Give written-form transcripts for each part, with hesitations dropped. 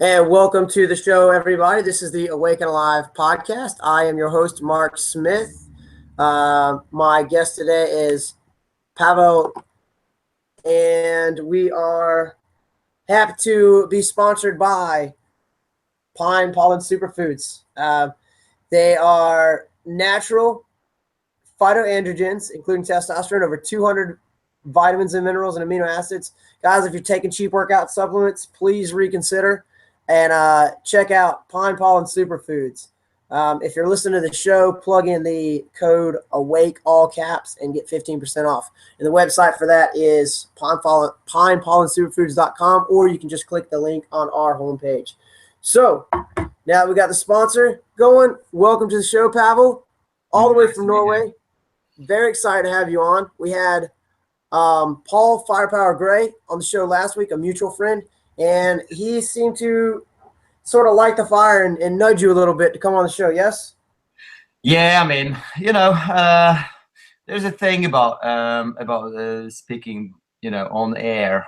And welcome to the show, everybody. This is the Awake and Alive podcast. I am your host, Mark Smith. My guest today is Pawel, and we are happy to be sponsored by Pine Pollen Superfoods. They are natural phytoandrogens, including testosterone, over 200 vitamins and minerals and amino acids. Guys, if you're taking cheap workout supplements, please reconsider and check out Pine Pollen Superfoods. If you're listening to the show, plug in the code AWAKE, all caps, and get 15% off. And the website for that is pinepollensuperfoods.com, or you can just click the link on our homepage. So now we got the sponsor going. Welcome to the show, Pawel, all the way from Norway. Very excited to have you on. We had Paul Firepower Gray on the show last week, a mutual friend, and he seemed to sort of light the fire and nudge you a little bit to come on the show. Yes? Yeah, I mean, there's a thing about speaking, on air.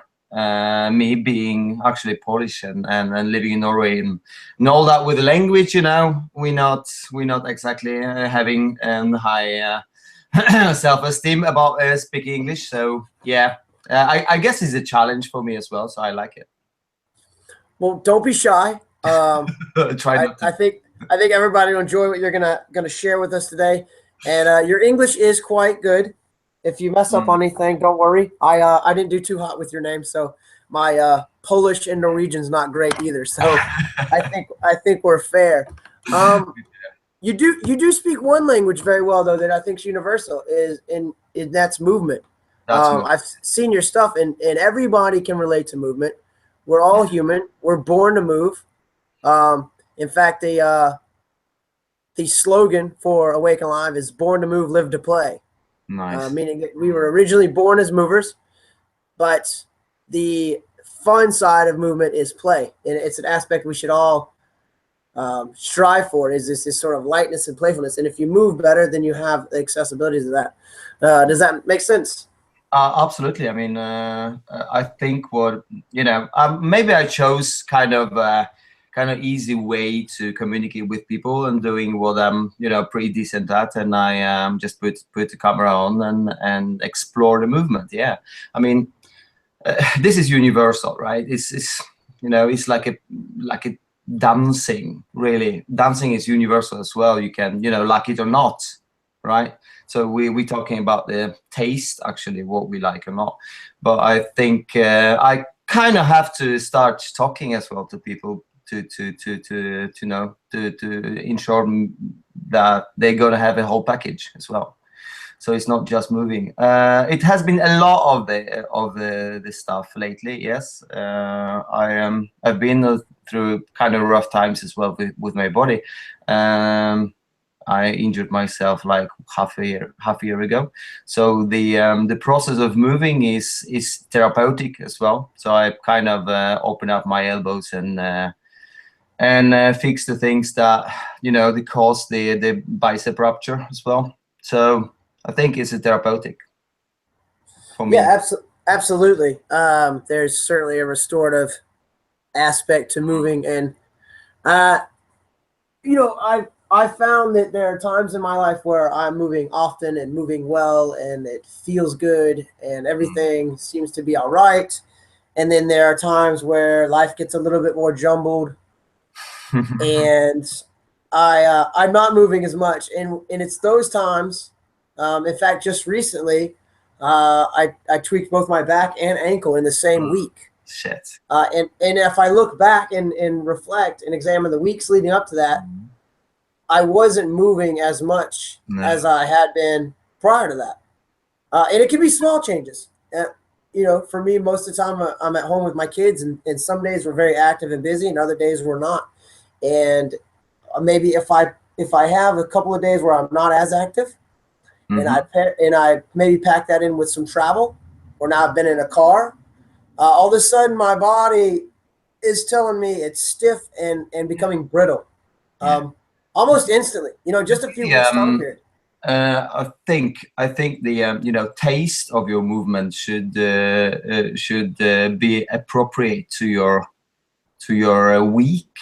Me being actually Polish and living in Norway and all that with the language, we're not exactly having high self-esteem about speaking English. So yeah, I guess it's a challenge for me as well. So I like it. Well, don't be shy. Try not to. I think everybody will enjoy what you're gonna share with us today. And your English is quite good. If you mess up on anything, don't worry. I didn't do too hot with your name, so my Polish and Norwegian's not great either. So I think we're fair. You do speak one language very well though that I think is universal is in that's movement. I've seen your stuff and everybody can relate to movement. We're all human. We're born to move. In fact, the slogan for Awake and Alive is "Born to Move, Live to Play." Nice. Meaning that we were originally born as movers, but the fun side of movement is play, and it's an aspect we should all strive for. Is this sort of lightness and playfulness? And if you move better, then you have the accessibility to that. Does that make sense? Absolutely. I mean, I think maybe I chose kind of easy way to communicate with people and doing what I'm, pretty decent at. And I just put the camera on and explore the movement. Yeah. I mean, this is universal, right? It's like a dancing, really. Dancing is universal as well. You can, like it or not, right? So we're talking about the taste, actually, what we like or not. But I think I kind of have to start talking as well to people to ensure that they're gonna have a whole package as well. So it's not just moving. It has been a lot of the stuff lately. Yes, I've been through kind of rough times as well with my body. I injured myself like half a year ago. So the process of moving is therapeutic as well. So I kind of open up my elbows and fix the things that they cause the bicep rupture as well. So I think it's a therapeutic for me. Yeah, absolutely. There's certainly a restorative aspect to moving, and I found that there are times in my life where I'm moving often and moving well, and it feels good, and everything seems to be all right. And then there are times where life gets a little bit more jumbled, and I'm not moving as much, and it's those times. In fact, just recently, I tweaked both my back and ankle in the same week. Shit. And if I look back and reflect and examine the weeks leading up to that, I wasn't moving as much as I had been prior to that. And it can be small changes. For me, most of the time I'm at home with my kids, and some days we're very active and busy, and other days we're not. And maybe if I have a couple of days where I'm not as active, and I maybe pack that in with some travel, or now I've been in a car, all of a sudden my body is telling me it's stiff and becoming brittle, almost instantly. Just a few weeks time period. I think the taste of your movement should be appropriate to your your week,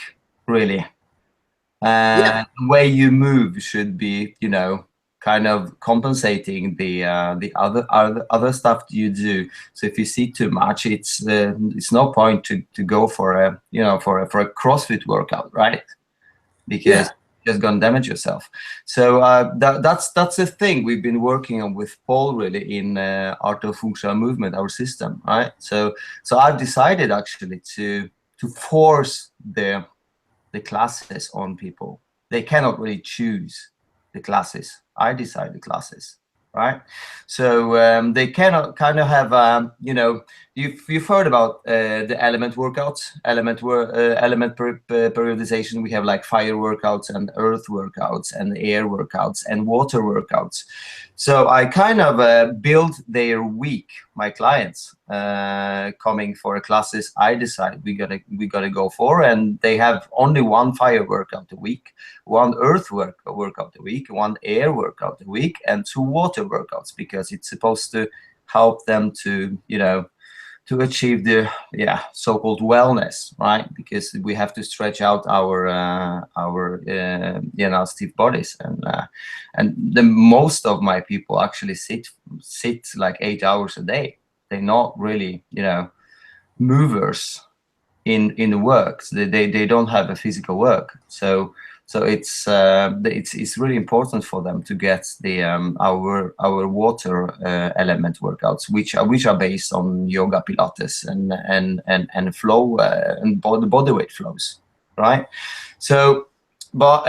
really. Yeah. The way you move should be, kind of compensating the other stuff you do. So if you see too much, it's no point to go for a for a CrossFit workout, right? Because Yeah. you're just gonna damage yourself. So that's the thing we've been working on with Paul, really, in Art of Functional Movement, our system, right? So I've decided actually to force the classes on people. They cannot really choose the classes. I decide the classes, right? So they cannot kind of have, you've heard about the element workouts, element periodization. We have like fire workouts and earth workouts and air workouts and water workouts. So I kind of build their week, my clients coming for classes I decide we gotta go for, and they have only one fire workout a week, one earth workout a week, one air workout a week, and 2 water workouts, because it's supposed to help them to to achieve the so-called wellness, right? Because we have to stretch out our stiff bodies, and the most of my people actually sit like 8 hours a day. They're not really movers in the work. So they don't have a physical work. So it's really important for them to get the our water element workouts, which are based on yoga, Pilates, and flow and body weight flows, right? So, but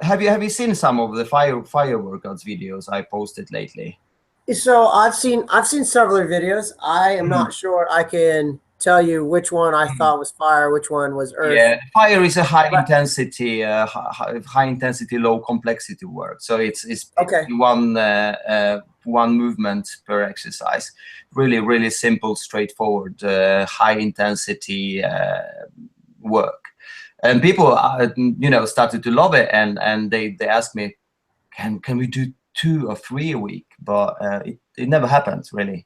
have you seen some of the fire workouts videos I posted lately? So I've seen several videos. I am not sure I can tell you which one I thought was fire, which one was earth. Yeah, fire is a high But intensity, high intensity, low complexity work. So it's okay. one movement per exercise. Really simple, straightforward, high intensity work. And people, started to love it, and they ask me, can we do 2 or 3 a week? But it never happens, really.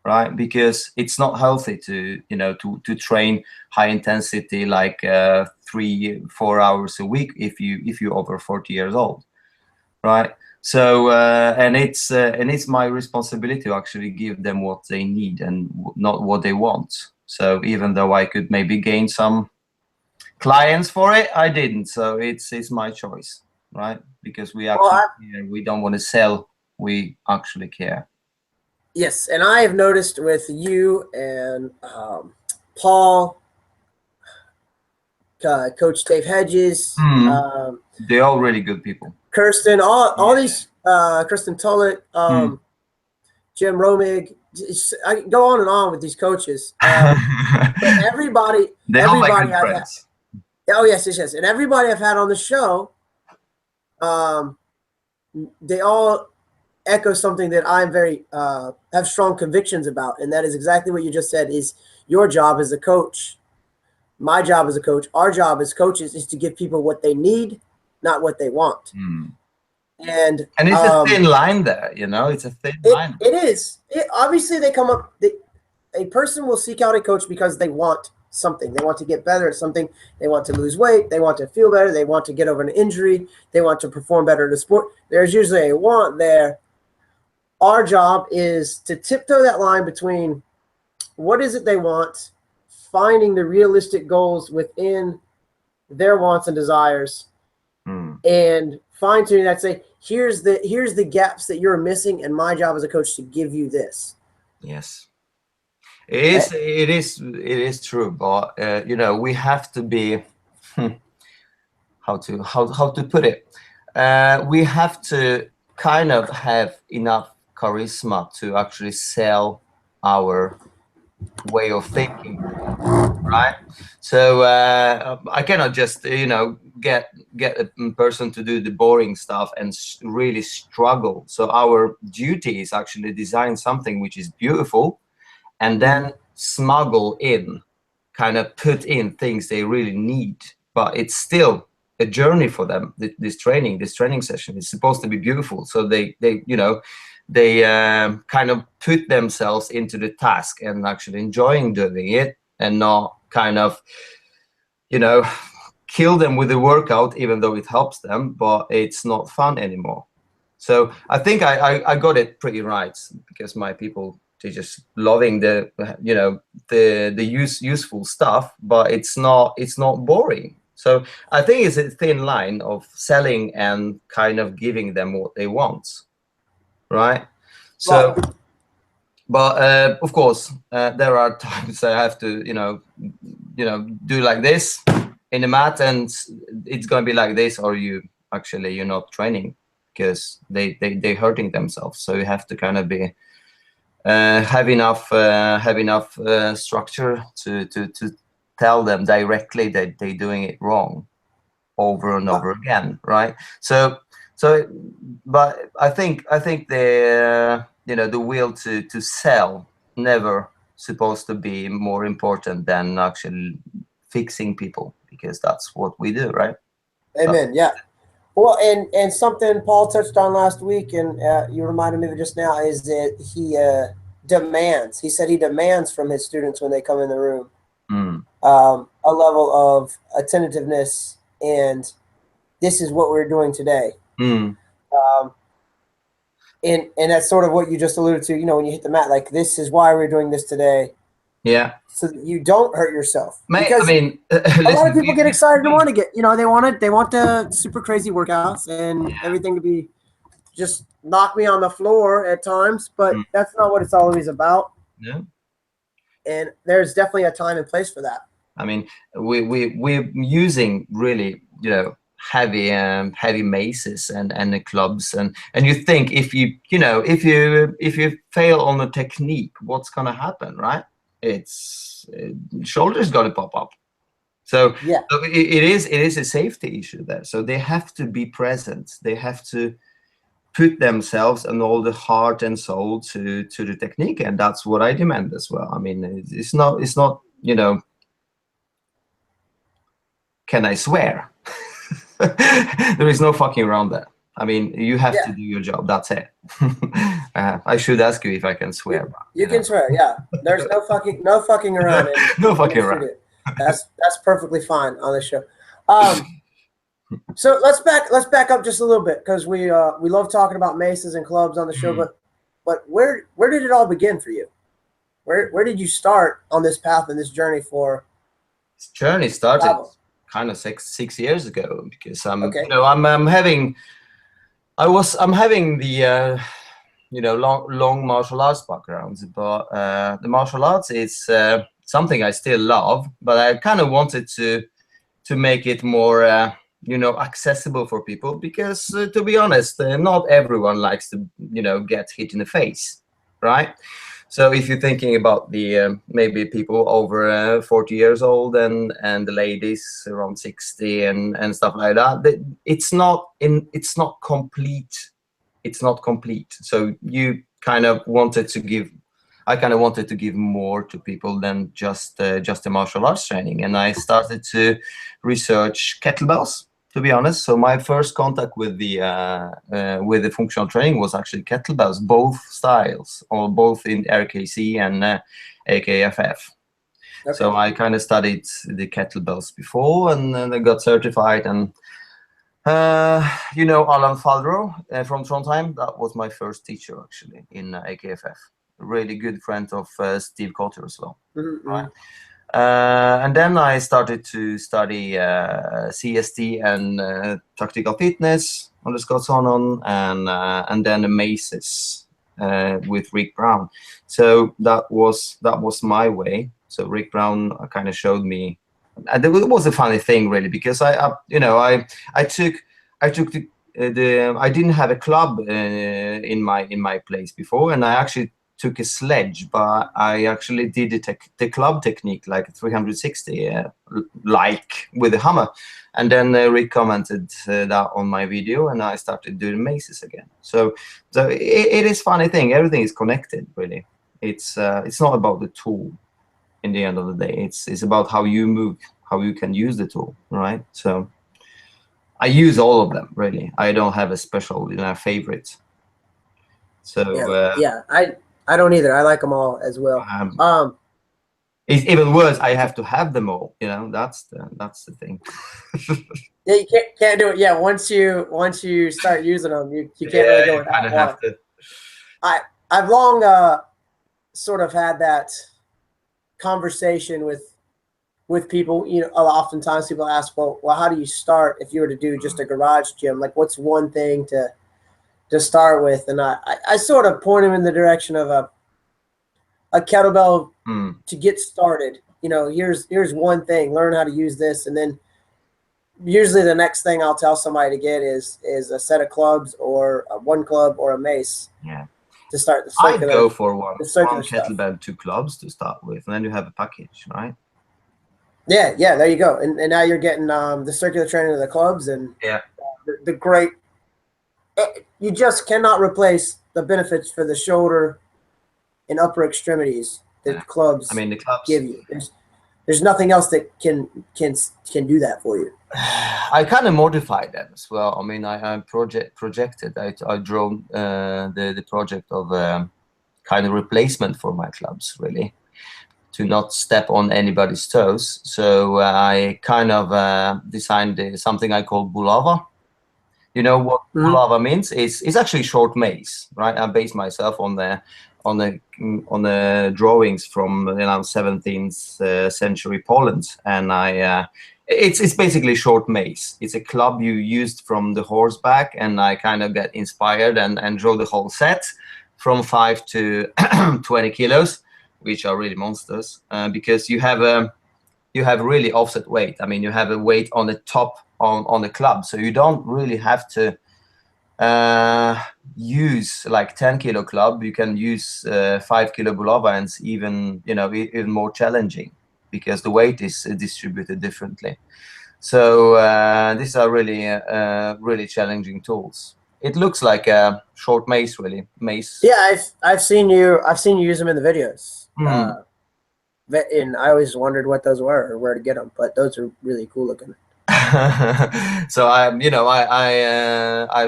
Right, because it's not healthy to to train high intensity like 3-4 hours a week if you're over 40 years old, right? So and it's my responsibility to actually give them what they need and not what they want. So even though I could maybe gain some clients for it, I didn't. So it's my choice, right? Because we Well, actually care. We don't want to sell, we actually care. yes, and I have noticed with you and Paul, Coach Dave Hedges, They're all really good people. Kirsten, all these, Kristen Tullett, Jim Romig. I go on and on with these coaches, but everybody They're all my good I've friends. oh yes, and everybody I've had on the show, they all echo something that I'm very have strong convictions about, and that is exactly what you just said. Is your job as a coach, my job as a coach, our job as coaches is to give people what they need, not what they want. And it's a thin line there, it's a thin line. It is. Obviously, they come up. A person will seek out a coach because they want something. They want to get better at something. They want to lose weight. They want to feel better. They want to get over an injury. They want to perform better in a sport. There's usually a want there. Our job is to tiptoe that line between what is it they want, finding the realistic goals within their wants and desires, and fine-tuning that. Say, here's the gaps that you're missing, and my job as a coach to give you this. Yes, it is true, but we have to be how to put it. We have to kind of have enough charisma to actually sell our way of thinking, right? So I cannot just get a person to do the boring stuff and really struggle. So our duty is actually design something which is beautiful, and then smuggle in, kind of put in things they really need, but it's still a journey for them. This training session is supposed to be beautiful, so they kind of put themselves into the task and actually enjoying doing it, and not kind of, you know, kill them with the workout, even though it helps them, but it's not fun anymore. So I think I got it pretty right, because my people, they're just loving the, you know, the useful stuff, but it's not boring. So I think it's a thin line of selling and kind of giving them what they want, right? So, Well, but of course, there are times I have to, do like this in the mat, and it's going to be like this, or you're not training, because they're hurting themselves. So you have to kind of be have enough structure to tell them directly that they're doing it wrong over and over again, right? So but I think the the will to sell never supposed to be more important than actually fixing people, because that's what we do, right? amen. Yeah. Well, and something Paul touched on last week, and you reminded me of it just now, is that he demands. He said he demands from his students when they come in the room Mm. a level of attentiveness, and this is what we're doing today. Mm. Um, and that's sort of what you just alluded to. You know, when you hit the mat, like, this is why we're doing this today, Yeah. so that you don't hurt yourself. I Because mean, a lot listen, of people get excited and want to get, they want the super crazy workouts and everything to be just knock me on the floor at times, but that's not what it's always about. no. And there's definitely a time and place for that. I mean, we're using really, heavy maces and the clubs, and you think, if you fail on the technique, what's gonna happen, right? It's shoulders got to pop up. So Yeah. so it is a safety issue there. So they have to be present. They have to put themselves and all the heart and soul to the technique, and that's what I demand as well. I mean, it's not can I swear? There is no fucking around that. I mean, you have to do your job. That's it. I should ask you if I can swear. You can swear, yeah. There's no fucking around. No fucking around. That's perfectly fine on the show. So let's back up just a little bit, because we love talking about maces and clubs on the show, but where did it all begin for you? Where did you start on this path and this journey for? This journey started travel? kind of six years ago, because I'm Okay. I'm having the long martial arts backgrounds, but the martial arts is something I still love, but I kind of wanted to make it more accessible for people, because to be honest, not everyone likes to get hit in the face, right? So if you're thinking about the maybe people over 40 years old, and the ladies around 60 and stuff like that, it's not complete. It's not complete. So you kind of wanted to give. I kind of wanted to give more to people than just the martial arts training, and I started to research kettlebells, to be honest. So my first contact with the functional training was actually kettlebells, both styles, or both in RKC and AKFF. Okay. So I kind of studied the kettlebells before, and then I got certified. And Alan Faldro from Trondheim, that was my first teacher actually in AKFF. A really good friend of Steve Cotter as well. Mm-hmm. Right. And then I started to study CST and tactical fitness on the Scottshonon, and then the maces with Rick Brown. So that was my way. So Rick Brown kind of showed me, and it was a funny thing really, because I didn't have a club in my place before, and I actually took a sledge, but I actually did the club technique like 360, like with a hammer. And then Rick commented that on my video, and I started doing maces again. So it is funny thing. Everything is connected, really. It's not about the tool. In the end of the day, it's about how you move, how you can use the tool, right? So I use all of them, really. I don't have a special favorite. So I don't either. I like them all as well. It's even worse. I have to have them all. You know, that's the thing. Yeah, you can't do it. Yeah, once you start using them, you can't really go You kind without of one. have to. I've long sort of had that conversation with people. You know, oftentimes people ask, well, how do you start if you were to do just a garage gym? Like, what's one thing to start with? And I sort of point them in the direction of a kettlebell to get started. You know, here's one thing, learn how to use this, and then usually the next thing I'll tell somebody to get is a set of clubs or one club or a mace. Yeah. To start the I'd circular. go for one Stuff. kettlebell, 2 clubs to start with, and then you have a package, right? Yeah, there you go. And now you're getting the circular training of the clubs and the great. You just cannot replace the benefits for the shoulder and upper extremities that clubs. I mean, the clubs give you. There's nothing else that can do that for you. I kind of modified them as well. I mean, I projected. I drew the project of kind of replacement for my clubs, really, to not step on anybody's toes. So I kind of designed something I call bulava. You know what bulava means? It's actually short mace, right? I based myself on the drawings from 17th century Poland, and it's basically short mace. It's a club you used from the horseback, and I kind of get inspired and draw the whole set from 5 to 20 kilos, which are really monsters, because you have really offset weight. I mean, you have a weight on the top on the club, so you don't really have to use like 10 kilo club. You can use 5 kilo bulava, and it's even even more challenging because the weight is distributed differently. So these are really challenging tools. It looks like a short mace, really. Mace. Yeah, I've seen you use them in the videos. And I always wondered what those were or where to get them, but those are really cool looking. So I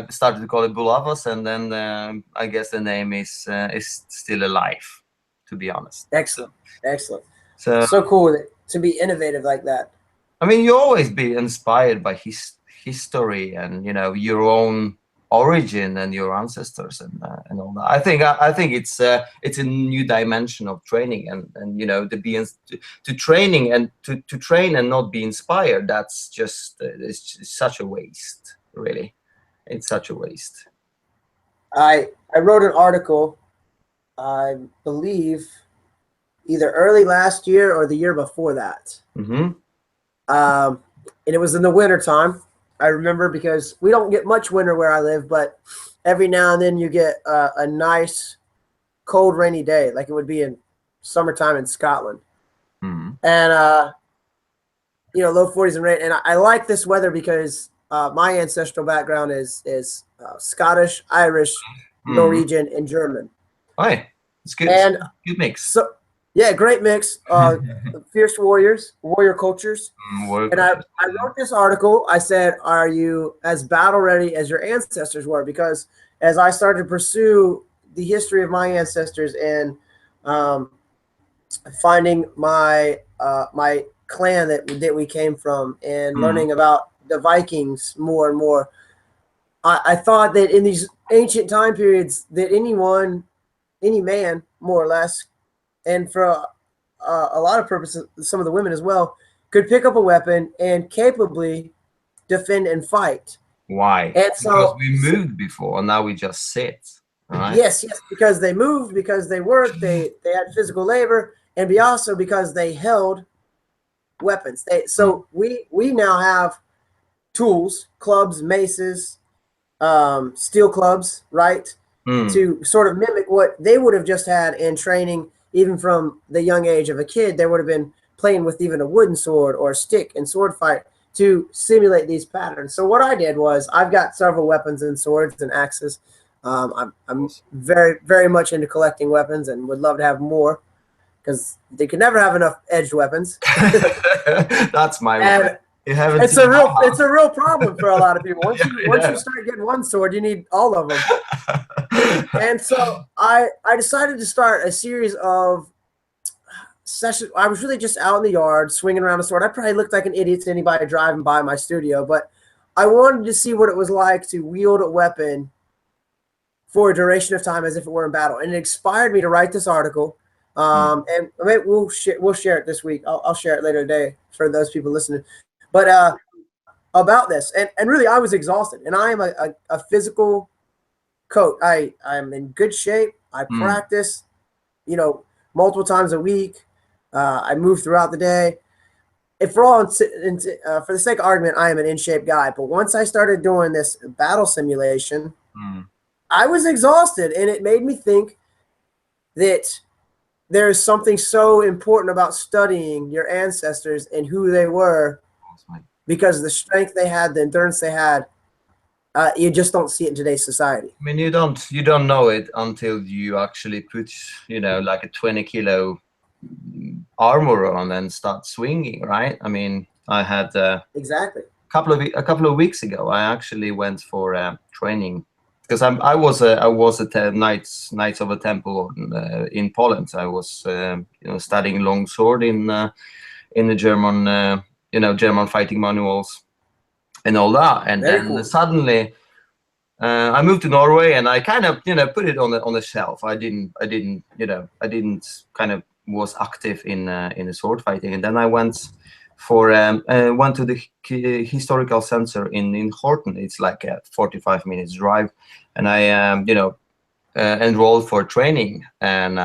started to call it bulavas, and then I guess the name is still alive, to be honest. Excellent. So cool to be innovative like that. I mean, you always be inspired by history and your own origin and your ancestors and all that. I think it's a new dimension of training, and to training and to train and not be inspired. That's just it's such a waste, really. It's such a waste. I wrote an article, I believe, either early last year or the year before that. And it was in the winter time. I remember because we don't get much winter where I live, but every now and then you get a nice cold, rainy day, like it would be in summertime in Scotland. And, low 40s and rain. And I like this weather because my ancestral background is Scottish, Irish, Norwegian, and German. Right. It's good. And good mix. So, yeah, great mix. Fierce warrior cultures. And I wrote this article. I said, are you as battle ready as your ancestors were? Because as I started to pursue the history of my ancestors and finding my my clan that we came from and learning about the Vikings more and more, I thought that in these ancient time periods that any man, more or less, and for a lot of purposes, some of the women as well, could pick up a weapon and capably defend and fight. Why? And so, because we moved before, and now we just sit. Right? Yes, because they moved, because they worked, they had physical labor, and also because they held weapons. So we now have tools, clubs, maces, steel clubs, right? To sort of mimic what they would have just had in training. Even from the young age of a kid, they would have been playing with even a wooden sword or a stick and sword fight to simulate these patterns. So what I did was I've got several weapons and swords and axes. I'm very, very much into collecting weapons and would love to have more because they could never have enough edged weapons. That's my and it's a real problem for a lot of people. Once you start getting one sword, you need all of them. And so I decided to start a series of session, I was really just out in the yard swinging around a sword. I probably looked like an idiot to anybody driving by my studio, but I wanted to see what it was like to wield a weapon for a duration of time as if it were in battle, and it inspired me to write this article. And maybe we'll share it this week. I'll share it later today for those people listening. But about this, and really, I was exhausted, and I am a physical coach. I'm in good shape. I practice, multiple times a week. I move throughout the day. If for all for the sake of argument, I am an in shape guy. But once I started doing this battle simulation, I was exhausted, and it made me think that there's something so important about studying your ancestors and who they were, because the strength they had, the endurance they had, you just don't see it in today's society. I mean, you don't know it until you actually put, like a 20-kilo armor on and start swinging, right? I mean, I had exactly a couple of weeks ago, I actually went for training, because I was at Knights of the Temple in Poland. I was studying longsword in the German German fighting manuals and all that, and Very then cool. suddenly I moved to Norway, and I kind of put it on the shelf. I didn't kind of was active in the sword fighting, and then I went to the historical center in Horten. It's like a 45 minutes drive, and I enrolled for training, and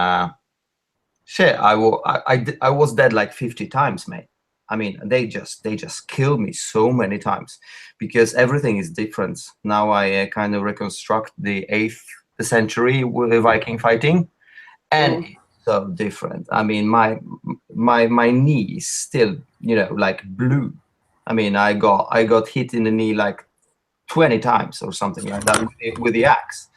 shit, I was dead like 50 times, mate. I mean, they just killed me so many times, because everything is different. Now I kind of reconstruct the 8th century with Viking fighting, and it's so different. I mean, my knee is still, like blue. I mean, I got hit in the knee like 20 times or something like that with the axe,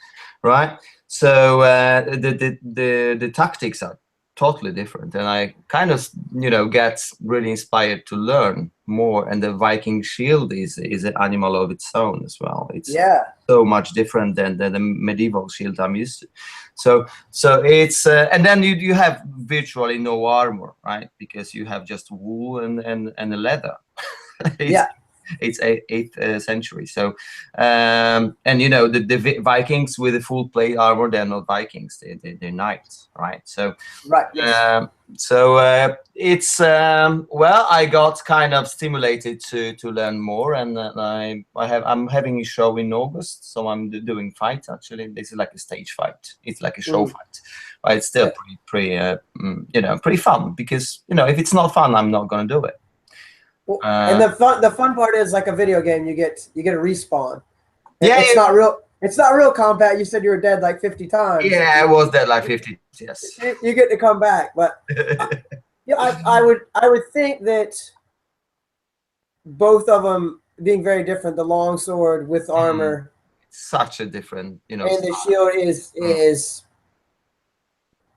right? So the tactics are totally different, and I kind of get really inspired to learn more. And the Viking shield is an animal of its own as well. It's so much different than the medieval shield I'm used to. So it's and then you have virtually no armor, right? Because you have just wool and the leather. It's 8th century. So and the Vikings with the full plate armor, they're not Vikings, they're knights, right? So it's well, I got kind of stimulated to learn more, and I'm having a show in August, so I'm doing fight. Actually, this is like a stage fight. It's like a show fight, but it's still pretty fun, because if it's not fun, I'm not gonna do it. Well, and the fun part is, like a video game, you get a respawn. It's not real combat. You said you were dead like 50 times. Yeah, I was dead like 50. Yes. You get to come back, but I would think that both of them being very different. The long sword with armor, such a different, and the shield is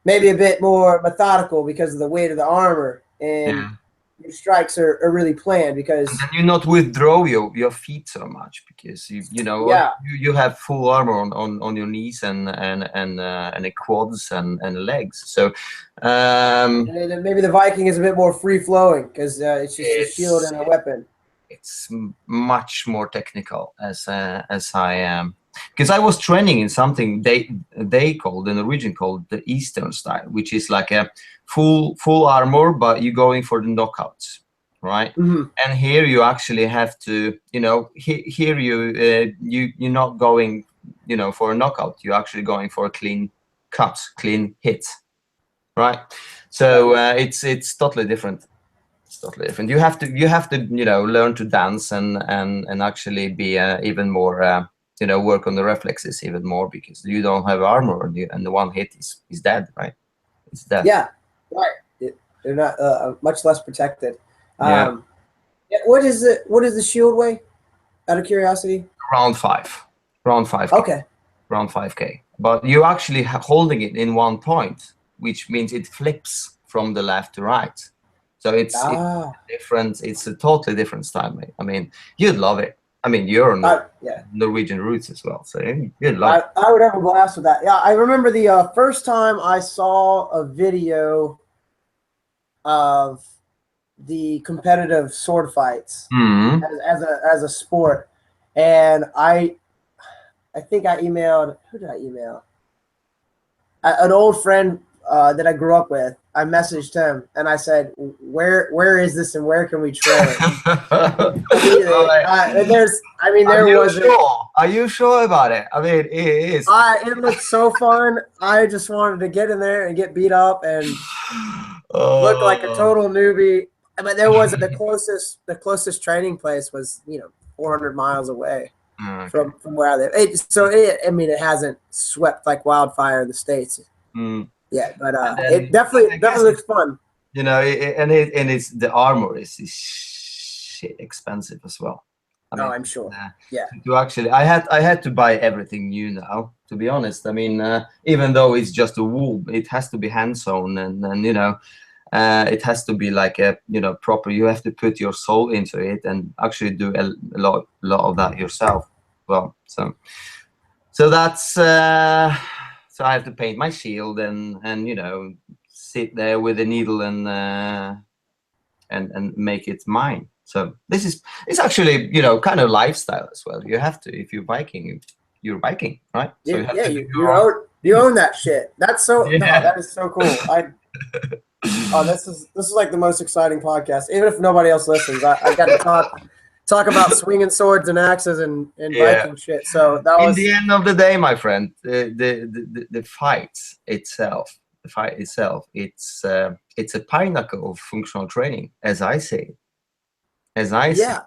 maybe a bit more methodical because of the weight of the armor, and your strikes are really planned, because and then you not withdraw your feet so much, because you have full armor on your knees and the quads and the legs. So and maybe the Viking is a bit more free flowing, because it's just a shield and a weapon. It's much more technical, as I am. Because I was training in something they called, in the region called the Eastern style, which is like a full armor, but you're going for the knockouts, right? And here you actually have to, here you're not going, for a knockout. You're actually going for a clean cut, clean hit, right? So it's totally different. It's totally different. You have to learn to dance and actually be even more. Work on the reflexes even more, because you don't have armor, and the one hit is dead, right? It's dead. Yeah, right. They're not much less protected. What is the shield weigh? Out of curiosity. Round 5. Okay. Round 5K. But you're actually holding it in one point, which means it flips from the left to right. So it's different. It's a totally different style, mate. I mean, you'd love it. I mean, you're Norwegian roots as well, so you'd love it. I would have a blast with that. Yeah, I remember the first time I saw a video of the competitive sword fights Mm. as a sport, and I think I emailed, who did I email? An old friend that I grew up with. I messaged him and I said, "Where is this and where can we train?" Immediately, there you was sure? Are you sure about it? I mean, it is. it looked so fun. I just wanted to get in there and get beat up and look like a Oh. total newbie. But there was the closest training place was 400 miles away Okay. from where I live. It hasn't swept like wildfire in the States Mm. yet, but And it then I guess definitely looks fun. and it's the armor is shit expensive as well. I Oh, mean, I'm sure. Yeah. to actually, I had to buy everything new now. To be honest, I mean, even though it's just a wool, it has to be hand sewn, and it has to be like a proper. You have to put your soul into it and actually do a lot of that yourself. Well, so that's so I have to paint my shield and sit there with a needle and make it mine. So this is it's actually kind of lifestyle as well. You have to, if you're biking, you're biking, right? So you have Yeah, to do you your own. you own that shit. That's so no, Yeah. that is so cool. This is like the most exciting podcast. Even if nobody else listens, I got to talk about swinging swords and axes and Yeah. Viking shit. So that In was the end of the day, my friend, the fight itself, it's a pinnacle of functional training, as I say. As I say, yeah.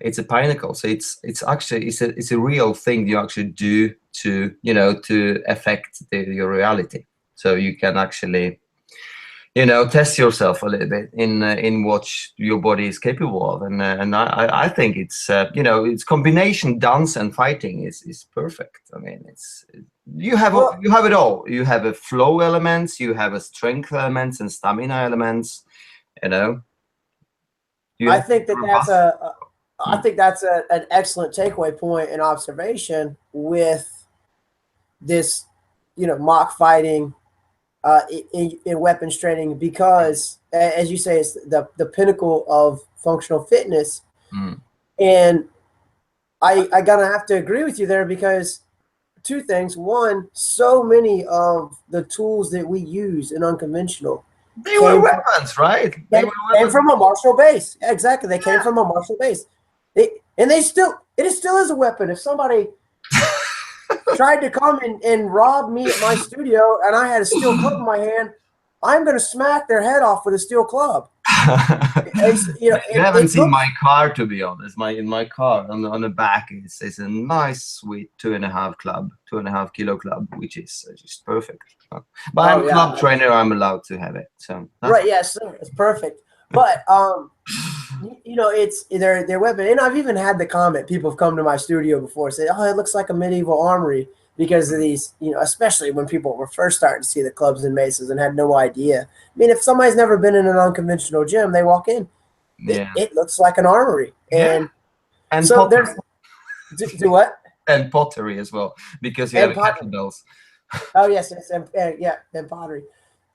it's a pinnacle. So it's actually it's a real thing you actually do to affect your reality. So you can actually test yourself a little bit in what your body is capable of, and I think it's combination dance and fighting is perfect. I mean, Well, you have it all. You have a flow elements, you have a strength elements and stamina elements. You know, you I have think that that's robust. I think that's an excellent takeaway point and observation with this, mock fighting in weapons training because, as you say, it's the pinnacle of functional fitness. Mm. And I gotta have to agree with you there because two things. One, so many of the tools that we use in unconventional They were came from, weapons, right? They came, were came weapons. from a martial base. Yeah, exactly. They came Yeah. from a martial base. It still is a weapon. If somebody tried to come and rob me at my studio and I had a steel club in my hand, I'm going to smack their head off with a steel club. You haven't It seen looks. my car, to be honest. In my car on the back it says a nice sweet 2.5 kilo club, which is just perfect. But I'm Oh a club yeah, trainer. I'm allowed to have it. So that's right. Yes, sir. It's perfect. But it's their weapon. And I've even had the comment. People have come to my studio before, say, "Oh, it looks like a medieval armory," because of these. Especially when people were first starting to see the clubs and maces and had no idea. I mean, if somebody's never been in an unconventional gym, they walk in, yeah, it looks like an armory. yeah, And and so pottery there's do what and pottery as well because you have and pottery. kettlebells. Oh yes, yeah, and pottery.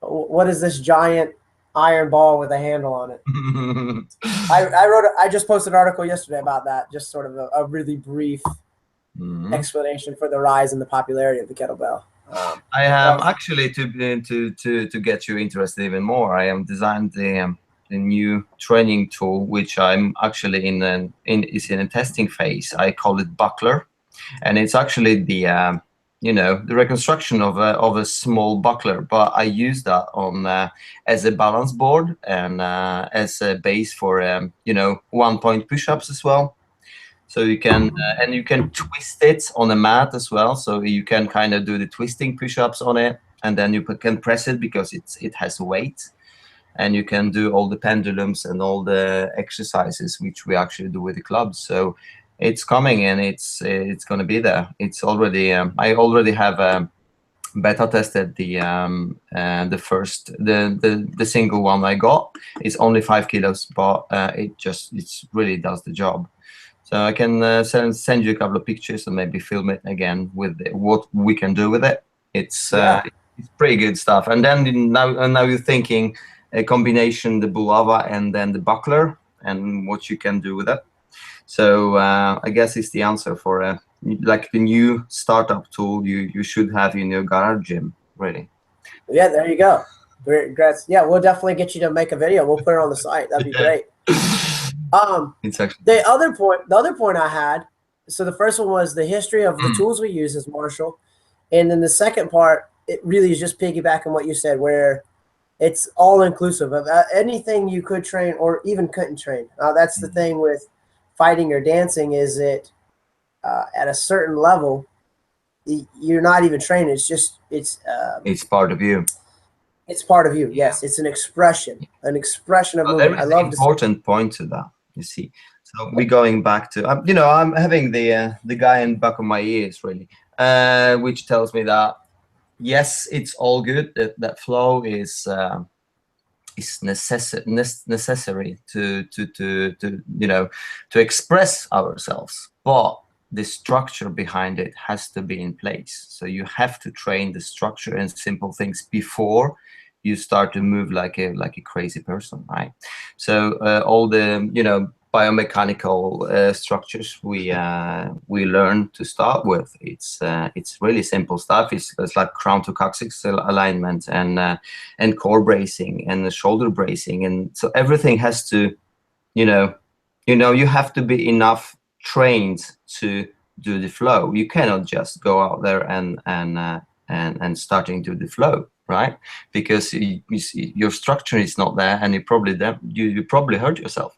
What is this giant iron ball with a handle on it? I just posted an article yesterday about that. Just sort of a really brief Mhm. explanation for the rise in the popularity of the kettlebell. I That am was, actually to get you interested even more. I am designed the new training tool, which I'm actually is in a testing phase. I call it Buckler, and it's actually the reconstruction of a small buckler. But I use that on as a balance board and as a base for 1 point push-ups as well. So you can and you can twist it on a mat as well. So you can kind of do the twisting push-ups on it, and then you can press it because it has weight, and you can do all the pendulums and all the exercises which we actually do with the clubs. So it's coming and it's going to be there. It's already I already have beta tested the first the single one I got. It's only 5 kilos, but it really does the job. So I can send you a couple of pictures and maybe film it again with what we can do with it. It's yeah. it's pretty good stuff. And then now you're thinking, a combination, the bulava and then the buckler, and what you can do with it. So I guess it's the answer for like the new startup tool you should have in your garage gym, really. Yeah, there you go. Great, yeah, we'll definitely get you to make a video. We'll put it on the site. That'd be great. It's actually the other point I had. So the first one was the history of the tools we use as Marshall, and then the second part, it really is just piggybacking what you said, where it's all inclusive of anything you could train or even couldn't train. That's the thing with fighting or dancing, is it at a certain level, you're not even training. It's just it's part of you. It's part of you. Yes, it's an expression of movement. There is an important point to that. You see, so we're going back to I'm having the guy in the back of my ears, really, which tells me that yes, it's all good. That flow is necessary to express ourselves, but the structure behind it has to be in place. So you have to train the structure and simple things before you start to move like a crazy person, right? So all the biomechanical structures we learn to start with, it's really simple stuff. It's like crown to coccyx alignment and core bracing and the shoulder bracing, and so everything has to you have to be enough trained to do the flow. You cannot just go out there and starting to do the flow, right? Because your structure is not there, and you probably hurt yourself.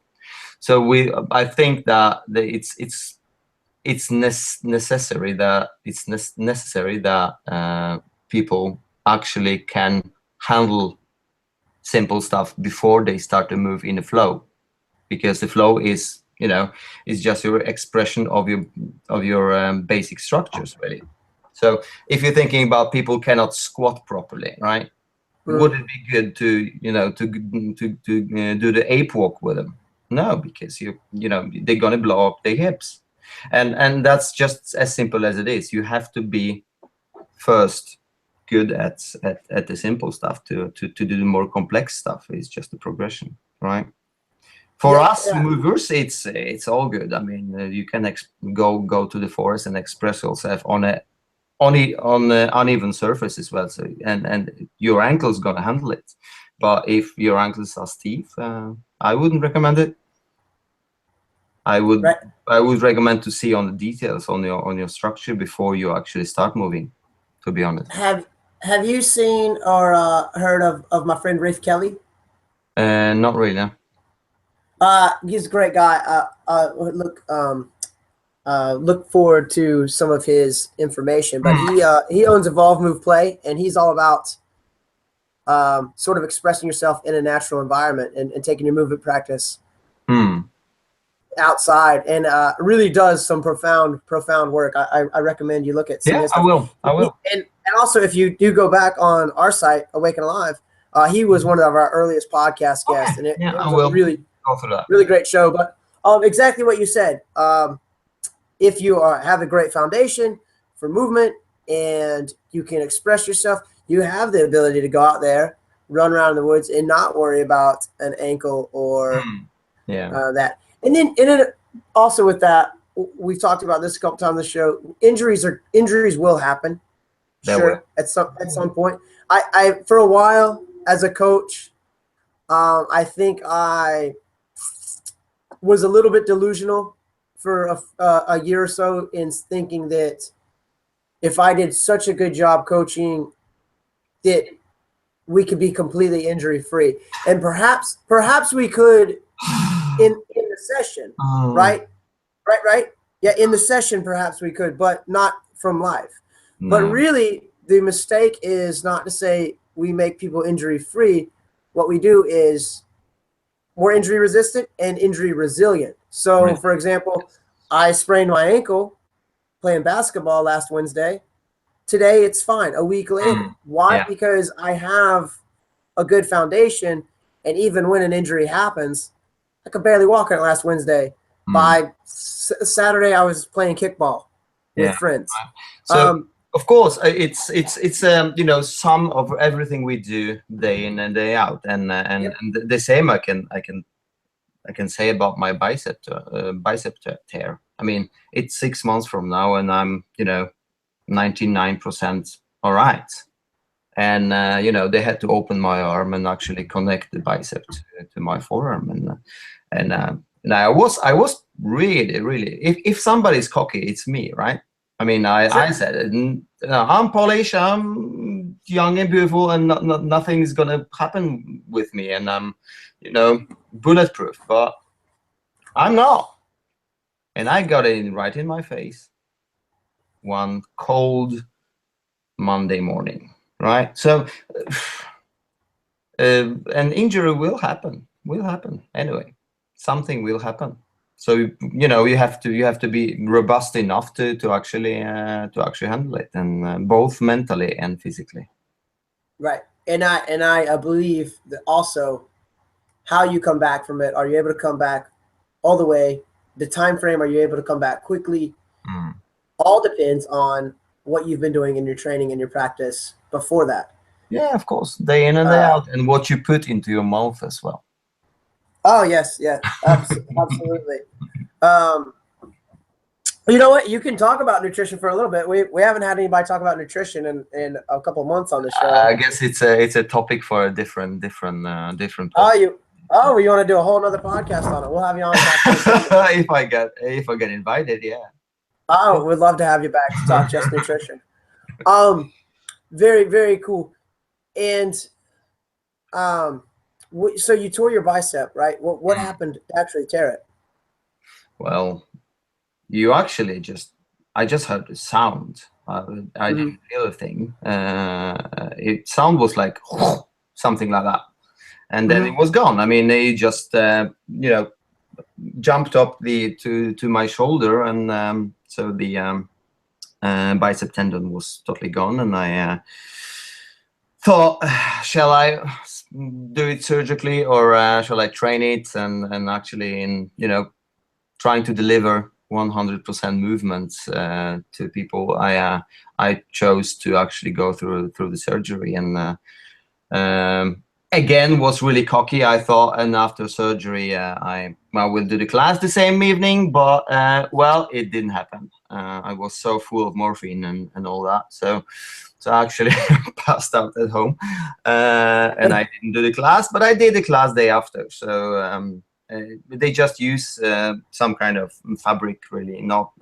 So I think that it's necessary that people actually can handle simple stuff before they start to move in the flow, because the flow is just your expression of your basic structures, really. So if you're thinking about people cannot squat properly, right? Would it be good to do the ape walk with them? No, because they're gonna blow up their hips, and that's just as simple as it is. You have to be first good at the simple stuff to do the more complex stuff. It's just a progression, right? For us movers, it's all good. I mean, you can go to the forest and express yourself on uneven surface as well. So and your ankle's gonna handle it. But if your ankles are stiff, I wouldn't recommend it. I would recommend to see on the details on your structure before you actually start moving. To be honest. Have you seen or heard of my friend Rafe Kelly? Not really. No. He's a great guy. Look forward to some of his information. But he owns Evolve Move Play, and he's all about sort of expressing yourself in a natural environment and taking your movement practice outside, and really does some profound work. I recommend you look at some of his stuff. I will. And also, if you do go back on our site, Awaken Alive, he was one of our earliest podcast guests, and it was a really great show. But exactly what you said. If you have a great foundation for movement and you can express yourself, you have the ability to go out there, run around in the woods, and not worry about an ankle or that. And then also with that, we've talked about this a couple times on the show. Injuries will happen. Sure, at some point. I for a while as a coach, I think I was a little bit delusional for a year or so in thinking that if I did such a good job coaching, that we could be completely injury free, and perhaps we could in the session, right? Yeah, in the session perhaps we could, but not from live. No. But really, the mistake is not to say we make people injury free. What we do is more injury resistant and injury resilient. So, for example, I sprained my ankle playing basketball last Wednesday. Today, it's fine. A week later. Why? Yeah. Because I have a good foundation, and even when an injury happens, I could barely walk on it last Wednesday. By Saturday, I was playing kickball with friends. So Of course, it's you know, some of everything we do day in and day out, and Yep. and the same I can say about my bicep tear. I mean, it's 6 months from now, and I'm, you know, 99% all right. And you know, they had to open my arm and actually connect the bicep to my forearm, and I was really, if somebody's cocky, it's me, right? I mean, Sure. I said it, I'm Polish, I'm young and beautiful, and nothing's gonna happen with me, and I'm, you know, bulletproof, but I'm not. And I got it right in my face one cold Monday morning, right? So an injury will happen anyway. Something will happen. So, you know, you have to be robust enough to actually handle it, and both mentally and physically. Right. And I believe that also how you come back from it. Are you able to come back all the way? The time frame, are you able to come back quickly? Mm. All depends on what you've been doing in your training and your practice before that. Yeah, of course, day in and day out, and what you put into your mouth as well. Oh yes, yeah, absolutely. You know what? You can talk about nutrition for a little bit. We haven't had anybody talk about nutrition in a couple months on the show. I guess it's a topic for a different Oh, you want to do a whole other podcast on it? We'll have you on back. if I get invited, yeah. Oh, we'd love to have you back to talk just nutrition. Very, very cool. And so you tore your bicep, right? What happened to actually tear it? Well, you actually I just heard the sound. I didn't feel a thing. It sound was like something like that, and then it was gone. I mean, they just you know, jumped up to my shoulder, and so the bicep tendon was totally gone, and I thought, shall I do it surgically, or shall I train it and actually, in, you know, trying to deliver 100% movements to people. I chose to actually go through the surgery, and again was really cocky. I thought, and after surgery, I will do the class the same evening, but well, it didn't happen. I was so full of morphine and all that, so I actually passed out at home, and I didn't do the class, but I did the class day after. So they just use some kind of fabric, really, not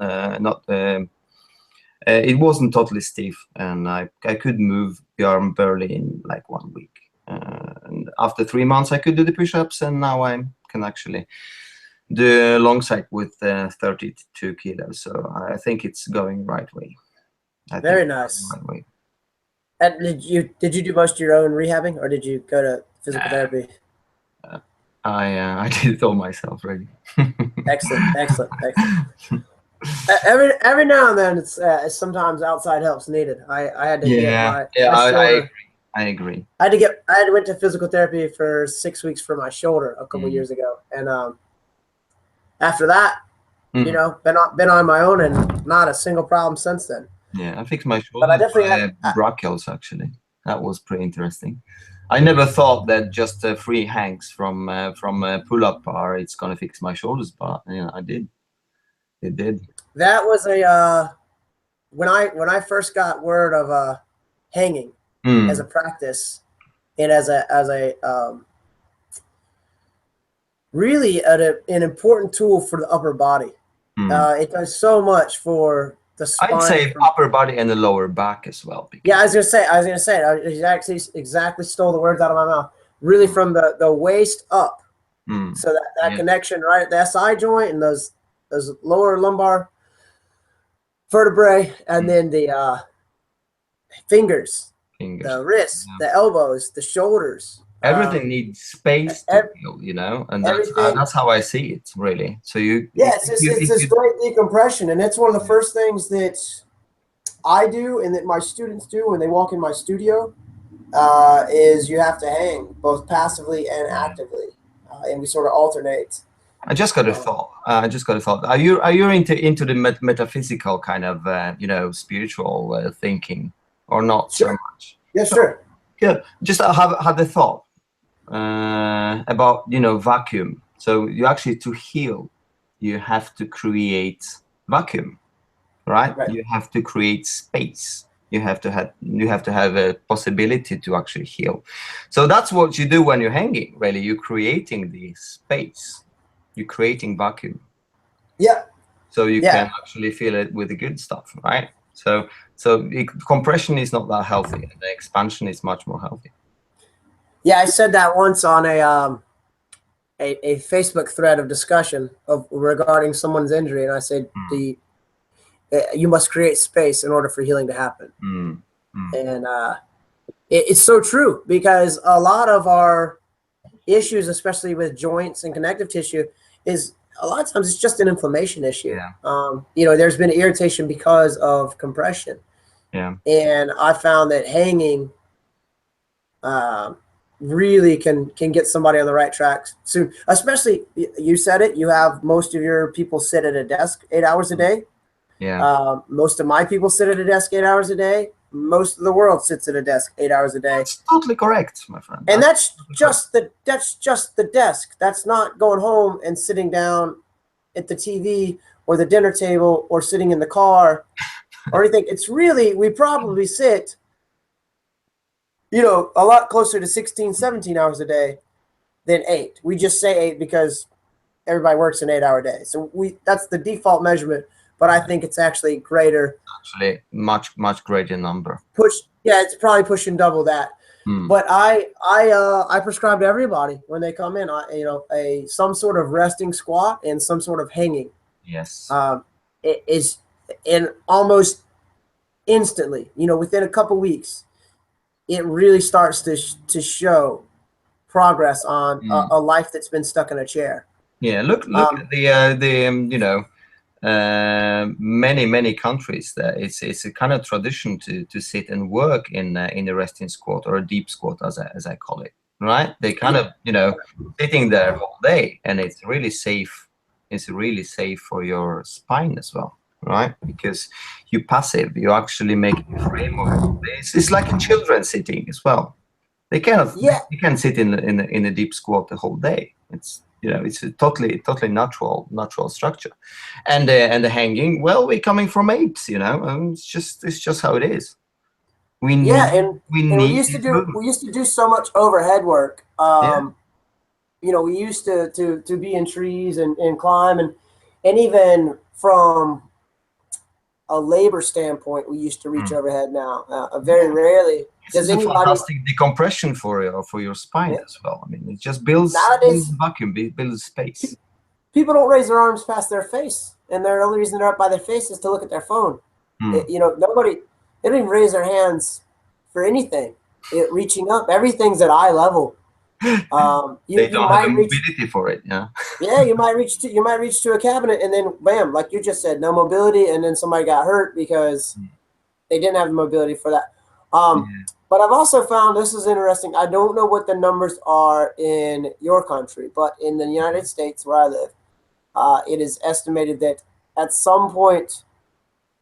it wasn't totally stiff, and I could move the arm barely in like 1 week. And after 3 months, I could do the push-ups, and now I can actually do long side with 32 kilos. So I think it's going right way. Very nice. Right way. And did you do most of your own rehabbing, or did you go to physical therapy? I did it all myself, really. Excellent. Every now and then, it's sometimes outside help's needed. I had to get my shoulder. I agree. I went to physical therapy for 6 weeks for my shoulder a couple years ago, and after that, you know, been on my own, and not a single problem since then. Yeah, I fixed my shoulder. But I definitely had brachials, actually. That was pretty interesting. I never thought that just free hangs from a pull-up bar, it's gonna fix my shoulders, but you know, I did. It did. That was a when I first got word of hanging as a practice, and as a really an important tool for the upper body. It does so much for the spine. I'd say upper body and the lower back as well. Yeah, I was gonna say. I exactly stole the words out of my mouth. Really, from the waist up, so that connection right at the SI joint and those lower lumbar vertebrae, and then the fingers, the wrists, the elbows, the shoulders. Everything needs space to heal, you know, and that's how I see it, really. So it's this great decompression, and it's one of the first things that I do, and that my students do when they walk in my studio, is you have to hang both passively and actively, and we sort of alternate. I just got a thought. I just got a thought. Are you into the metaphysical kind of spiritual thinking, or not so Sure. much? Yeah, sure. Good. Just have the thought about vacuum. So you actually, to heal, you have to create vacuum, right? Right. You have to create space. You have to have a possibility to actually heal. So that's what you do when you're hanging. Really, you're creating the space. You're creating vacuum. Yeah. So you Yeah. can actually feel it with the good stuff, right? So compression is not that healthy, and the expansion is much more healthy. Yeah, I said that once on a Facebook thread of discussion of regarding someone's injury, and I said you must create space in order for healing to happen, and it's so true, because a lot of our issues, especially with joints and connective tissue, is a lot of times it's just an inflammation issue. Yeah. There's been irritation because of compression, and I found that hanging really can get somebody on the right track soon. Especially, you said it, you have most of your people sit at a desk 8 hours a day. Yeah. Most of my people sit at a desk 8 hours a day. Most of the world sits at a desk 8 hours a day. That's totally correct, my friend. And that's just the desk. That's not going home and sitting down at the TV or the dinner table or sitting in the car or anything. It's really, we probably sit a lot closer to 16, 17 hours a day than 8. We just say 8 because everybody works an 8-hour day. So that's the default measurement, but I think it's actually greater. Actually, much greater number. It's probably pushing double that. But I prescribe to everybody when they come in, some sort of resting squat and some sort of hanging. Yes. It is, and almost instantly, within a couple weeks, it really starts to show progress on a life that's been stuck in a chair. Yeah, look at the many countries there. It's a kind of tradition to sit and work in a resting squat, or a deep squat, as I call it. Right? They kind of sitting there all day, and it's really safe. It's really safe for your spine as well. Right, because you're passive, you actually make a frame of it. It's like children sitting as well. They cannot. Yeah. You can sit in a deep squat the whole day. It's it's a totally natural structure, and the hanging. Well, we're coming from apes, and it's just how it is. We used to do so much overhead work. We used to be in trees and climb and even from a labor standpoint, we used to reach overhead. Now, very rarely does anybody. Fantastic decompression for your spine as well. I mean, it just builds vacuum, builds space. People don't raise their arms past their face, and the only reason they're up by their face is to look at their phone. Nobody, they don't even raise their hands for anything. Reaching up, everything's at eye level. They don't have the mobility for it. Yeah, you might reach to a cabinet, and then bam, like you just said, no mobility, and then somebody got hurt because they didn't have the mobility for that. But I've also found, this is interesting, I don't know what the numbers are in your country, but in the United States where I live, it is estimated that at some point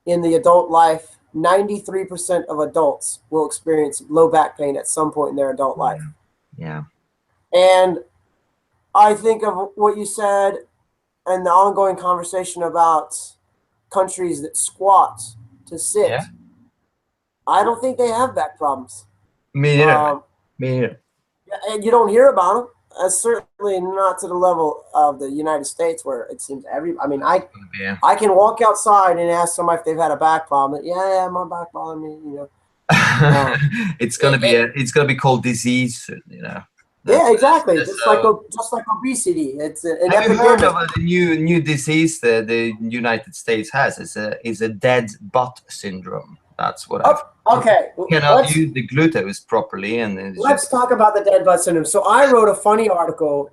in the adult life, 93% of adults will experience low back pain at some point in their adult life. Yeah. And I think of what you said and the ongoing conversation about countries that squat to sit. Yeah. I don't think they have back problems. Me neither. And you don't hear about them. Certainly not to the level of the United States, where it seems I can walk outside and ask somebody if they've had a back problem. Yeah, my back bothering me. It's gonna be called disease. Yeah, exactly. Just like obesity. It's an epidemic. Have you heard of the new disease the United States has? It's a dead butt syndrome. That's what okay. Cannot use the glucose properly, and let's talk about the dead butt syndrome. So I wrote a funny article.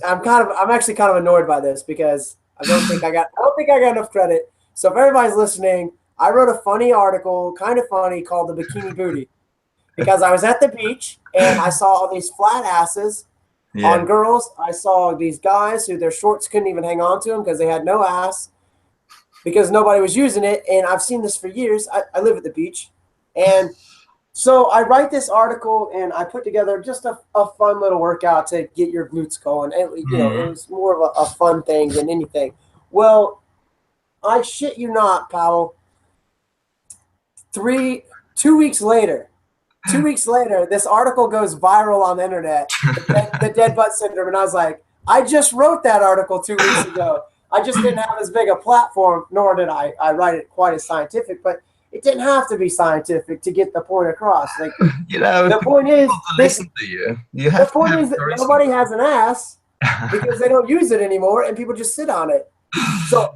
I'm actually kind of annoyed by this because I don't think I got enough credit. So if everybody's listening, I wrote a funny article, kind of funny, called "The Bikini Booty," because I was at the beach and I saw all these flat asses On girls, I saw these guys who their shorts couldn't even hang on to them because they had no ass because nobody was using it. And I've seen this for years. I live at the beach. And so I write this article and I put together just a fun little workout to get your glutes going. And, you know, it was more of a fun thing than anything. Well, I shit you not, Powell. 2 weeks later, this article goes viral on the internet, the dead butt syndrome. And I was like, I just wrote that article 2 weeks ago. I just didn't have as big a platform, nor did I write it quite as scientific, but it didn't have to be scientific to get the point across. Like, you know, the point is, listen to you. The point is that nobody has an ass because they don't use it anymore, and people just sit on it. So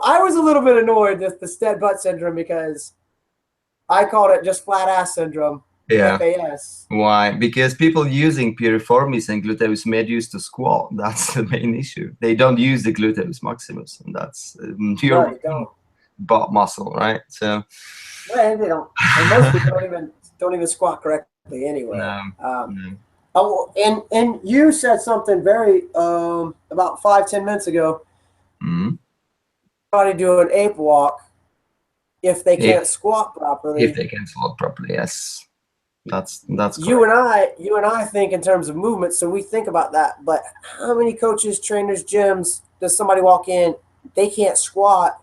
I was a little bit annoyed with the dead butt syndrome because I called it just flat ass syndrome. Yeah. FAS. Why? Because people using piriformis and gluteus medius to squat. That's the main issue. They don't use the gluteus maximus, and that's your butt muscle, right? So. Well, they don't. And most people don't even squat correctly anyway. No. Oh, and you said something very about 5-10 minutes ago. Somebody do an ape walk if they can't squat properly. If they can squat properly, yes. That's you and I think in terms of movement, so we think about that. But how many coaches, trainers, gyms does somebody walk in, they can't squat,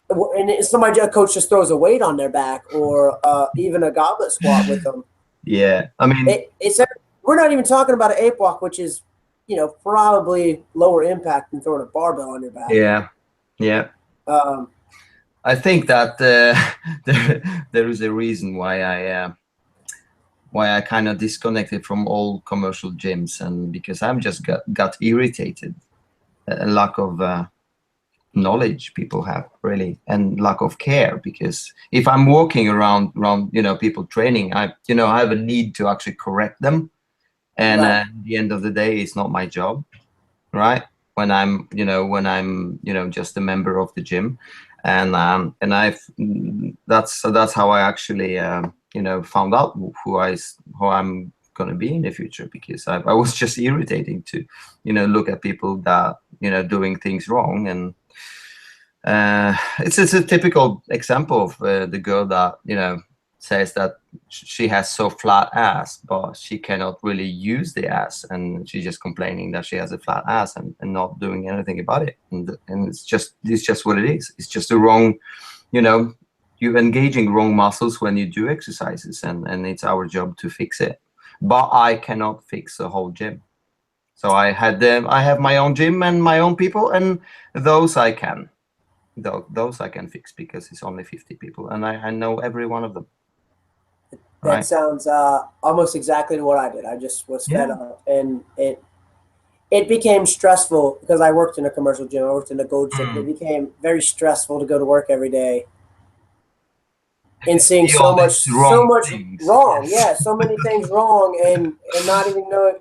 and a coach just throws a weight on their back or even a goblet squat with them? Yeah, I mean, we're not even talking about an ape walk, which is, you know, probably lower impact than throwing a barbell on your back. Yeah. I think that there is a reason why I kind of disconnected from all commercial gyms, and because I'm just got irritated, a lack of knowledge people have, really, and lack of care. Because if I'm walking around, you know, people training, I have a need to actually correct them, and at the end of the day, it's not my job, right? When I'm just a member of the gym, and that's how I actually found out who I'm gonna be in the future, because I was just irritating to look at people that doing things wrong. And it's a typical example of the girl that says that she has so flat ass, but she cannot really use the ass, and she's just complaining that she has a flat ass and not doing anything about it. And it's just what it is. It's just the wrong, you're engaging wrong muscles when you do exercises, and it's our job to fix it. But I cannot fix the whole gym. So I have my own gym and my own people, and those I can fix, because it's only 50 people, and I know every one of them. That sounds almost exactly what I did. I just was fed up, and it became stressful because I worked in a commercial gym. I worked in a gold gym. It became very stressful to go to work every day and seeing so much wrong. Yeah, so many things wrong, and not even knowing.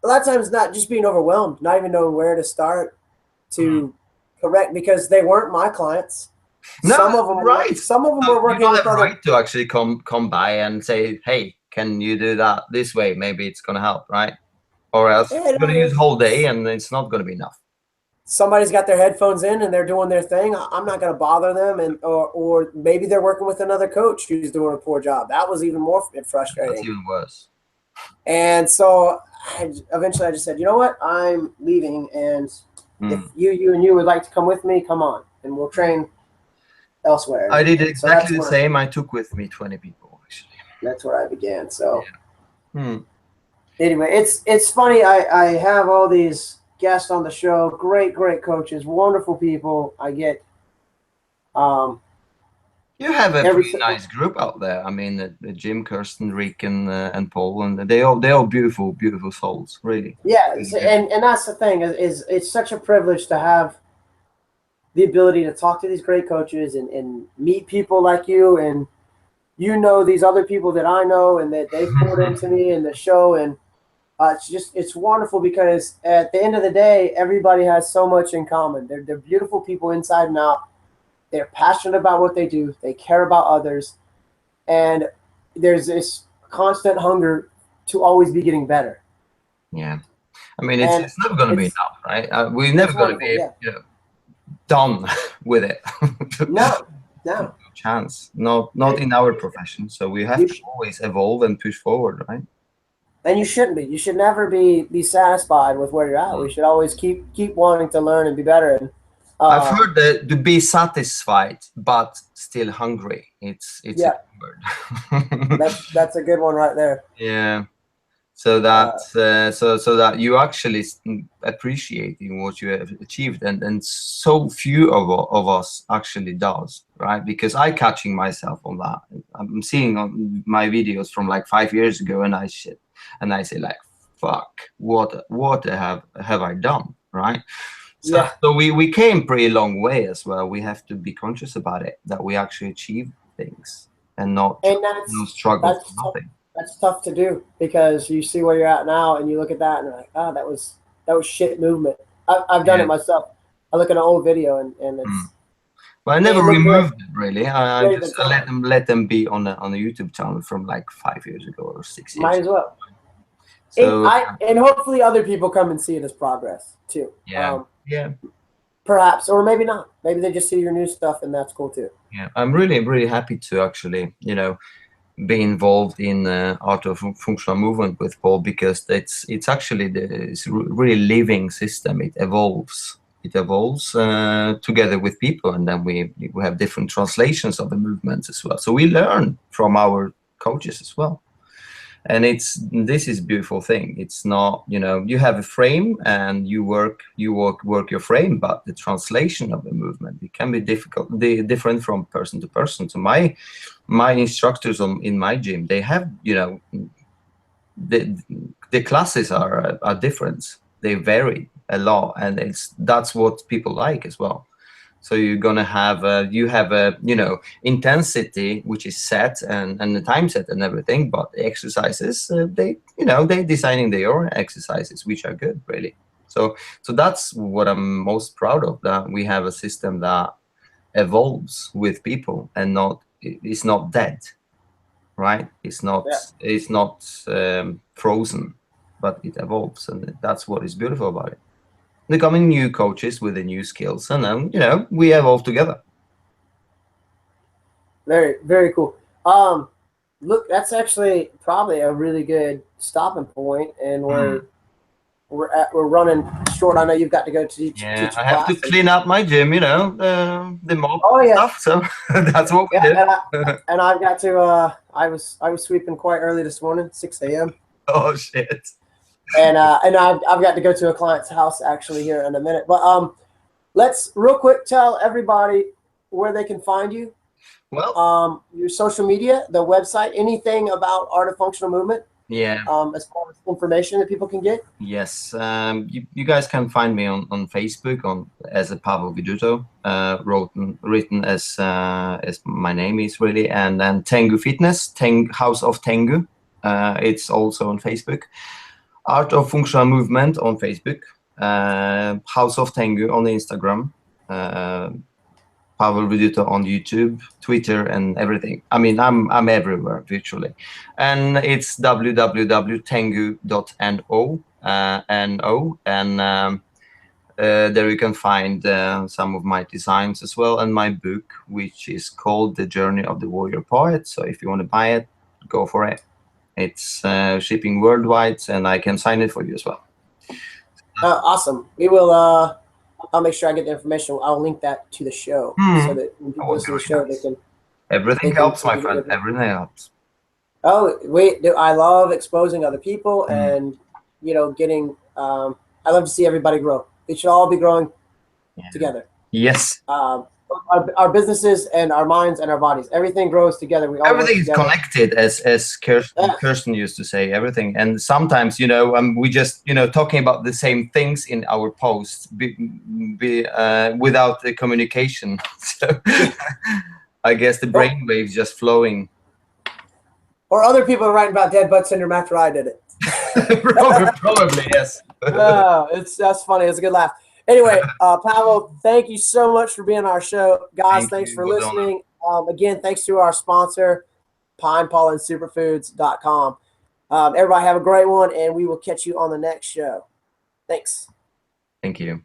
A lot of times, not just being overwhelmed, not even knowing where to start to correct, because they weren't my clients. No, some of them were working you with have right to actually come by and say, hey, can you do that this way? Maybe it's gonna help, right? Or else you're gonna use the whole day and it's not gonna be enough. Somebody's got their headphones in and they're doing their thing. I'm not gonna bother them, or maybe they're working with another coach who's doing a poor job. That was even more frustrating. That's even worse. And so eventually I just said, you know what, I'm leaving, and if you and you would like to come with me, come on, and we'll train elsewhere. I did exactly the same. I took with me 20 people, actually. That's where I began. So anyway, it's funny. I have all these guests on the show, great coaches, wonderful people. I get you have a pretty nice group out there. I mean, the Jim, Kirsten, Rick, and Paul, and they all beautiful souls, really. Yeah, and that's the thing, is it's such a privilege to have the ability to talk to these great coaches and meet people like you, and these other people that I know and that they've poured into me in the show. And it's wonderful, because at the end of the day, everybody has so much in common. They're beautiful people inside and out. They're passionate about what they do. They care about others. And there's this constant hunger to always be getting better. Yeah. I mean, And it's never going to be enough, right? We're never going to be, done with it. No, No no. chance. Not in our profession. So we have to always evolve and push forward, right? And you shouldn't be. You should never be satisfied with where you're at. We should always keep wanting to learn and be better. And I've heard that to be satisfied but still hungry. It's a good word. that's a good one right there. Yeah. So that so that you actually appreciating what you have achieved, and so few of us actually does, right? Because I catching myself on that. I'm seeing on my videos from like 5 years ago, and I say like, fuck, what have I done, right? So we came pretty long way as well. We have to be conscious about it, that we actually achieve things and not struggle for nothing. That's tough to do, because you see where you're at now and you look at that and you're like, oh, that was shit movement. I've done it myself. I look at an old video and it's. Well, I never removed it really. I just let them be on a YouTube channel from like 5 years ago or 6 years. Might as well. So and hopefully other people come and see it as progress too. Yeah. Perhaps, or maybe not. Maybe they just see your new stuff and that's cool too. Yeah, I'm really happy to actually, be involved in art of functional movement with Paul, because it's actually it's really living system. It evolves together with people, and then we have different translations of the movements as well. So we learn from our coaches as well, and this is a beautiful thing. It's not, you have a frame and you work your frame, but the translation of the movement, it can be different from person to person. So my instructors in my gym, they have, the classes are different. They vary a lot, and that's what people like as well. So you're gonna have intensity which is set and the time set and everything, but the exercises they designing their own exercises which are good really. So that's what I'm most proud of, that we have a system that evolves with people and it's not dead, right? It's not frozen, but it evolves, and that's what is beautiful about it. They're coming new coaches with the new skills, and then we evolve together. Very, very cool. Look, that's actually probably a really good stopping point, and we're running short. I know you've got to go to teach I have to clean up my gym, the mob stuff. So that's what we do. And I've got to. I was sweeping quite early this morning, 6 a.m. Oh shit. And I've got to go to a client's house actually here in a minute. But let's real quick tell everybody where they can find you. Well, your social media, the website, anything about Art of Functional Movement. Yeah. As far as information that people can get. Yes. You guys can find me on Facebook as a Pawel Widuto, written as my name is really, and then Tengu Fitness, House of Tengu. It's also on Facebook. Art of Functional Movement on Facebook, House of Tengu on Instagram, Pawel Widuto on YouTube, Twitter, and everything. I mean, I'm everywhere virtually, and it's www.tengu.no, and there you can find some of my designs as well, and my book, which is called The Journey of the Warrior Poet. So if you want to buy it, go for it. It's shipping worldwide, and I can sign it for you as well. Awesome. We will. I'll make sure I get the information. I'll link that to the show so that when people listen to the show, they can. Everything helps, my friend. Everything helps. Oh wait, I love exposing other people and getting. I love to see everybody grow. They should all be growing together. Yes. Our businesses and our minds and our bodies, everything grows together. Everything is connected, as Kirsten used to say. Everything, and sometimes we just talking about the same things in our posts, without the communication. So I guess the brain waves just flowing. Or other people are writing about dead butt syndrome after I did it. Probably yes. That's funny. It's a good laugh. Anyway, Pawel, thank you so much for being on our show. Guys, thanks for listening. Again, thanks to our sponsor, PinePollenSuperfoods.com. Everybody have a great one, and we will catch you on the next show. Thanks. Thank you.